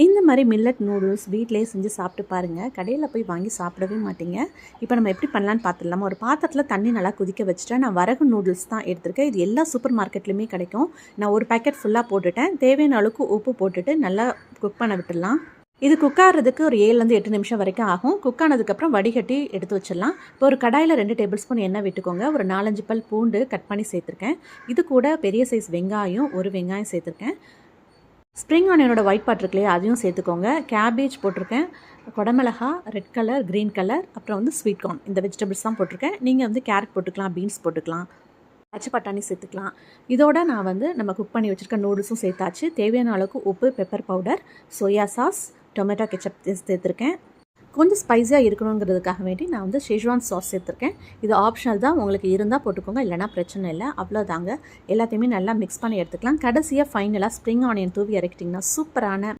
இந்த மாதிரி millet noodles வீட்டிலேயே செஞ்சு சாப்பிட்டு பாருங்கள். கடையில் போய் வாங்கி சாப்பிடவே மாட்டீங்க. இப்போ நம்ம எப்படி பண்ணலான்னு பார்த்துடலாமா? ஒரு பாத்திரத்தில் தண்ணி நல்லா கொதிக்க வச்சுட்டேன். நான் வரகு நூடுல்ஸ் தான் எடுத்திருக்கேன். இது எல்லா சூப்பர் மார்க்கெட்லேயுமே கிடைக்கும். நான் ஒரு பேக்கெட் ஃபுல்லாக போட்டுட்டேன். தேவையான அளவுக்கு உப்பு போட்டுட்டு நல்லா குக் பண்ண விட்டுடலாம். இது குக் ஆகிறதுக்கு ஒரு 7 8 நிமிஷம் வரைக்கும் ஆகும். குக் ஆனதுக்கப்புறம் வடிகட்டி எடுத்து வச்சிடலாம். இப்போ ஒரு கடாயில் 2 டேபிள் ஸ்பூன் எண்ணெய் விட்டுக்கோங்க. ஒரு 4-5 பல் பூண்டு கட் பண்ணி சேர்த்துருக்கேன். இது கூட பெரிய சைஸ் வெங்காயம், ஒரு வெங்காயம் சேர்த்துருக்கேன். ஸ்ப்ரிங் ஆனியனோட ஒயிட் பார்ட் இருக்கு இல்லையா, அதையும் சேர்த்துக்கோங்க. கேபேஜ் போட்டிருக்கேன். குடமிளகா, ரெட் கலர், க்ரீன் கலர், அப்புறம் ஸ்வீட் கார்ன். இந்த வெஜிடபிள்ஸ் தான் போட்டிருக்கேன். நீங்கள் கேரட் போட்டுக்கலாம், பீன்ஸ் போட்டுக்கலாம், பச்சை பட்டாணி சேர்த்துக்கலாம். இதோட நான் நம்ம குக் பண்ணி வச்சுருக்க நூடுல்ஸும் சேர்த்தாச்சு. தேவையான அளவுக்கு உப்பு, pepper powder, soya sauce, tomato ketchup சேர்த்துருக்கேன். கொஞ்சம் ஸ்பைஸியாக இருக்கணுங்கிறதுக்காக வேண்டி நான் ஷேஸ்வான் சாஸ் சேர்த்துருக்கேன். இது ஆப்ஷனல் தான், உங்களுக்கு இருந்தால் போட்டுக்கோங்க, இல்லைனா பிரச்சனை இல்லை. அவ்வளோதாங்க. எல்லாத்தையுமே நல்லா மிக்ஸ் பண்ணி எடுத்துக்கலாம். கடைசியாக ஃபைனலாக ஸ்ப்ரிங் ஆனியன் தூவி இறக்கிட்டிங்கன்னா சூப்பரான